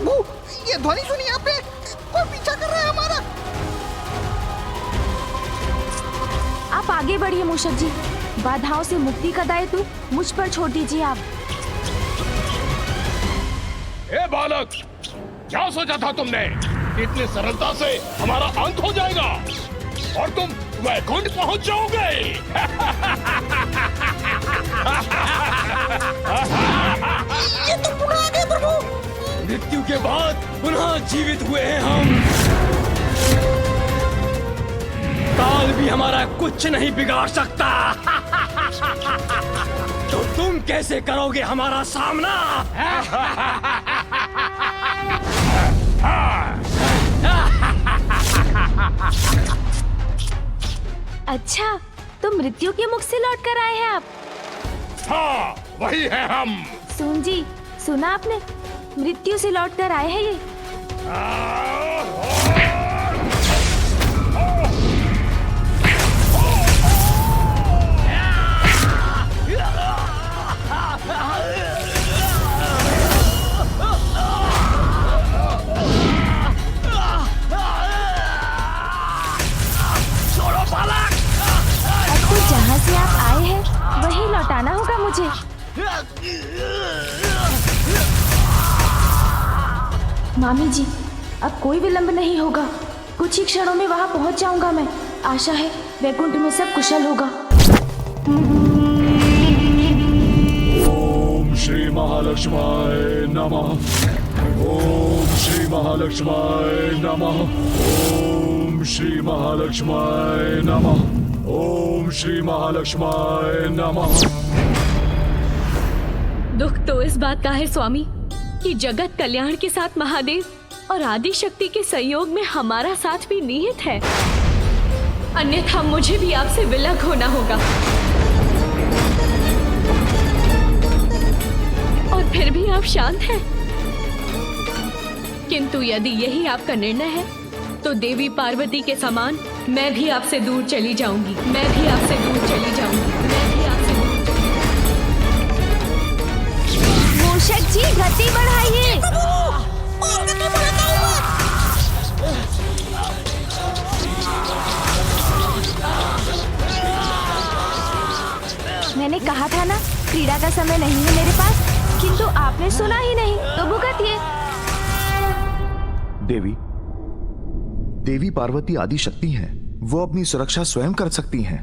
प्रभु, ये ध्वनि सुनिए आपने, कोई पीछा कर रहा है हमारा। आप आगे बढ़िए मूषक जी, बाधाओं से मुक्ति का दायित्व मुझ पर छोड़ दीजिए आप। ए बालक, क्या सोचा था तुमने? इतनी सरलता से हमारा अंत हो जाएगा और तुम वैकुंठ पहुंच जाओगे। ये तो पुनः आ गए प्रभु। मृत्यु के बाद पुनः जीवित हुए हैं हम। काल भी हमारा कुछ नहीं बिगाड़ सकता। तो तुम कैसे करोगे हमारा सामना? अच्छा, तो मृत्यु के मुख से लौट कर आए हैं आप? हाँ, वही है हम। सुन जी, सुना आपने? मृत्यु से लौट कर आए हैं ये। अब तो जहाँ से आप आए हैं वही लौटाना होगा मुझे। मामी जी, अब कोई विलंब नहीं होगा, कुछ ही क्षणों में वहाँ पहुँच जाऊंगा मैं। आशा है वैकुंठ में सब कुशल होगा। ओम श्री महालक्ष्माय नमः। ओम श्री महालक्ष्माय नमः। ओम श्री महालक्ष्माय नमः। ओम श्री महालक्ष्माय नमः। दुख तो इस बात का है स्वामी कि जगत कल्याण के साथ महादेव और आदि शक्ति के सहयोग में हमारा साथ भी निहित है, अन्यथा मुझे भी आपसे विलग होना होगा। और फिर भी आप शांत हैं। किंतु यदि यही आपका निर्णय है तो देवी पार्वती के समान मैं भी आपसे दूर चली जाऊंगी। मैं भी आपसे दूर चली जाऊंगी। मैं भी आपसे दूर चली। मूषक जी, गति बढ़ाइए। और गति बढ़ाता हूँ। मैंने कहा था ना, क्रीड़ा का समय नहीं है मेरे पास, किंतु आपने सुना ही नहीं, तो भुगतिए। देवी पार्वती आदि शक्ति हैं, वो अपनी सुरक्षा स्वयं कर सकती हैं,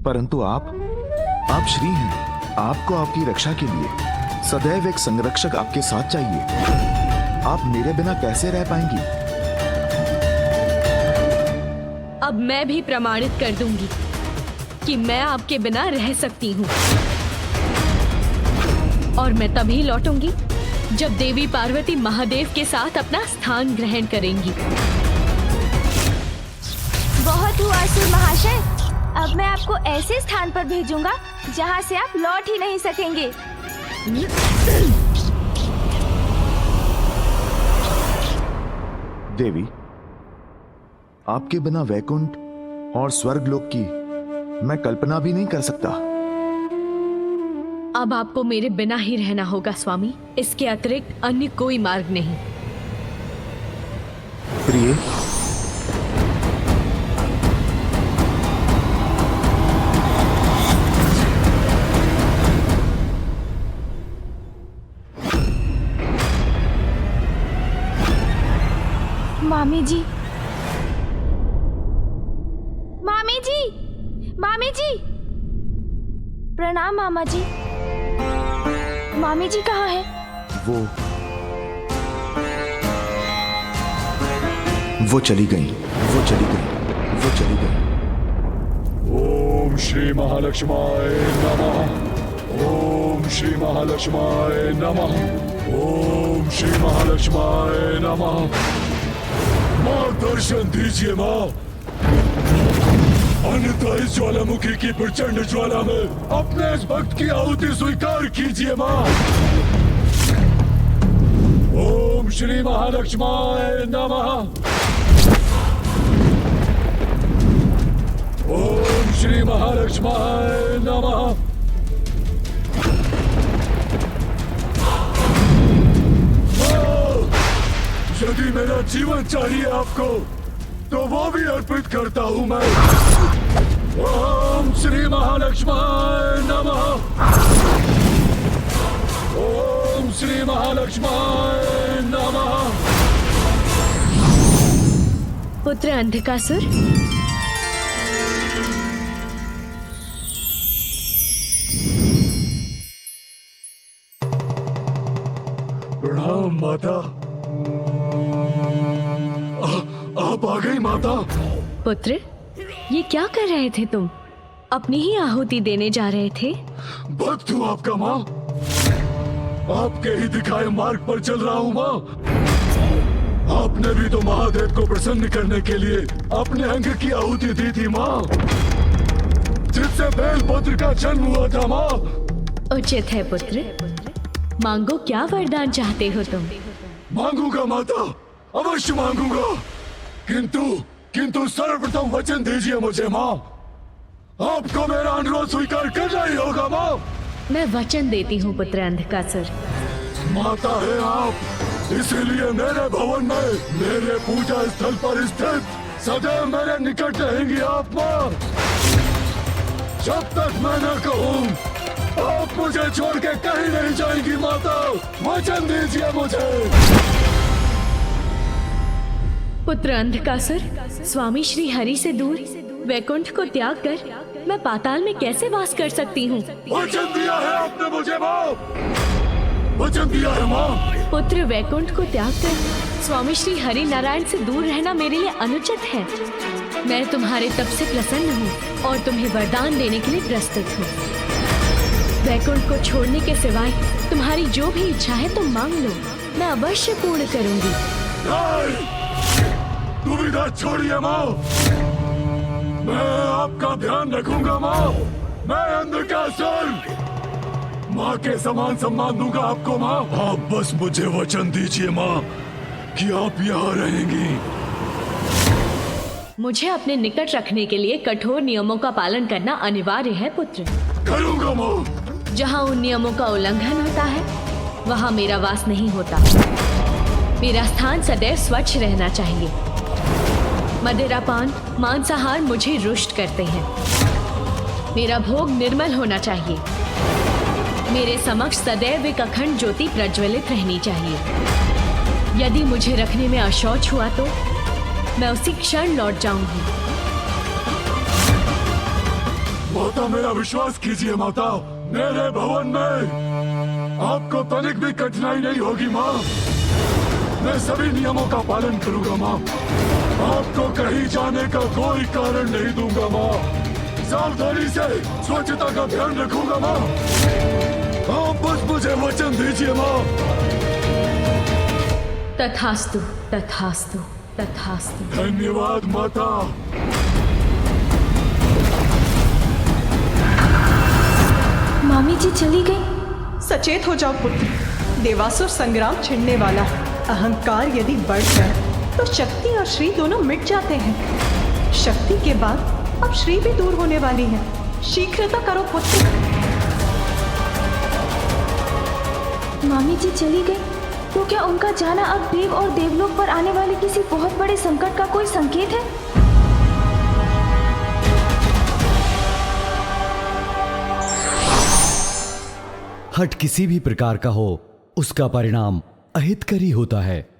परंतु आप श्री हैं। आपको आपकी रक्षा के लिए सदैव एक संरक्षक आपके साथ चाहिए। आप मेरे बिना कैसे रह पाएंगी? अब मैं भी प्रमाणित कर दूंगी कि मैं आपके बिना रह सकती हूँ, और मैं तभी लौटूंगी जब देवी पार्वती महादेव के साथ अपना स्थान ग्रहण करेंगी। बहुत हुआ असुर महाशय, अब मैं आपको ऐसे स्थान पर भेजूंगा जहाँ से आप लौट ही नहीं सकेंगे। देवी, आपके बिना वैकुंठ और स्वर्गलोक की मैं कल्पना भी नहीं कर सकता। अब आपको मेरे बिना ही रहना होगा स्वामी, इसके अतिरिक्त अन्य कोई मार्ग नहीं। प्रिय, मामी जी, मामी जी, मामी जी, प्रणाम मामा जी। मामी जी कहाँ है? वो चली गई। ओम श्री महालक्ष्माय नमः। ओम श्री महालक्ष्माय नमः। ओम श्री महालक्ष्माय नमः। माँ, दर्शन दीजिए माँ, अन्यथा इस ज्वालामुखी की प्रचंड ज्वाला में अपने इस भक्त की आहुति स्वीकार कीजिए माँ। ओम श्री महालक्ष्माय नमः। ओम श्री महालक्ष्माय नमः। मेरा जीवन चाहिए आपको, तो वो भी अर्पित करता हूँ मैं। ओम श्री महालक्ष्माय नमः। ओम श्री महालक्ष्माय नमः। पुत्र अंधकासुर, प्रणाम माता। आप आ गई माता। पुत्र ये क्या कर रहे थे तुम? अपनी ही आहुति देने जा रहे थे? भक्त हूँ आपका माँ, आपके ही दिखाए मार्ग पर चल रहा हूँ माँ। आपने भी तो महादेव को प्रसन्न करने के लिए अपने अंग की आहुति दी थी माँ, जिससे बेलपुत्र का जन्म हुआ था माँ। उचित है पुत्र, मांगो क्या वरदान चाहते हो तुम? मांगूंगा माता, अवश्य मांगूंगा, किंतु सर्वप्रथम वचन दीजिए मुझे माँ। आपको मेरा अनुरोध स्वीकार करना ही होगा माँ। मैं वचन देती हूँ पुत्र अंधकासुर। माता है आप, इसीलिए मेरे भवन में, मेरे पूजा स्थल पर स्थित सदैव मेरे निकट रहेंगी आप माँ। जब तक मैं न कहूँ आप मुझे छोड़ के कहीं नहीं जाएंगी माता। वचन दीजिए मुझे। पुत्र अंधकासुर, स्वामी श्री हरि से दूर वैकुंठ को त्याग कर मैं पाताल में कैसे वास कर सकती हूँ? वचन दिया है आपने मुझे माँ, वचन दिया है माँ। पुत्र वैकुंठ को त्याग कर स्वामी श्री हरि नारायण से दूर रहना मेरे लिए अनुचित है। मैं तुम्हारे तप से प्रसन्न हूँ और तुम्हें वरदान देने के लिए प्रस्तुत हूँ। वैकुंठ को छोड़ने के सिवाय तुम्हारी जो भी इच्छा है तुम मांग लो, मैं अवश्य पूर्ण करूँगी। दुविधा छोड़िए माँ, मैं आपका ध्यान रखूंगा माँ। मैं अंधकासुर, माँ के समान सम्मान दूंगा आपको माँ। आप बस मुझे वचन दीजिए माँ कि आप यहाँ रहेंगी। मुझे अपने निकट रखने के लिए कठोर नियमों का पालन करना अनिवार्य है पुत्र। करूंगा माँ। जहाँ उन नियमों का उल्लंघन होता है वहाँ मेरा वास नहीं होता। मेरा स्थान सदैव स्वच्छ रहना चाहिए। मदिरापान, मांसाहार मुझे रुष्ट करते हैं। मेरा भोग निर्मल होना चाहिए। मेरे समक्ष सदैव एक अखंड ज्योति प्रज्वलित रहनी चाहिए। यदि मुझे रखने में अशौच हुआ तो मैं उसी क्षण लौट जाऊंगी। माता मेरा विश्वास कीजिए माता, मेरे भवन में आपको तनिक भी कठिनाई नहीं होगी माँ। मैं सभी नियमों का पालन करूंगा माँ। आपको कहीं जाने का कोई कारण नहीं दूंगा माँ। सावधानी से स्वच्छता का ध्यान रखूंगा माँ। आप बस मुझे वचन दीजिए माँ। तथास्तु, तथास्तु, तथास्तु। धन्यवाद माता। मामी जी चली गई। सचेत हो जाओ पुत्र, देवासुर संग्राम छिड़ने वाला है। अहंकार यदि बढ़ जाए तो शक्ति और श्री दोनों मिट जाते हैं। शक्ति के बाद अब श्री भी दूर होने वाली है। शीघ्रता करो पुत्र। मामी जी चली गई तो क्या उनका जाना अब देव और देवलोक पर आने वाले किसी बहुत बड़े संकट का कोई संकेत है? हट किसी भी प्रकार का हो, उसका परिणाम अहितकर ही होता है।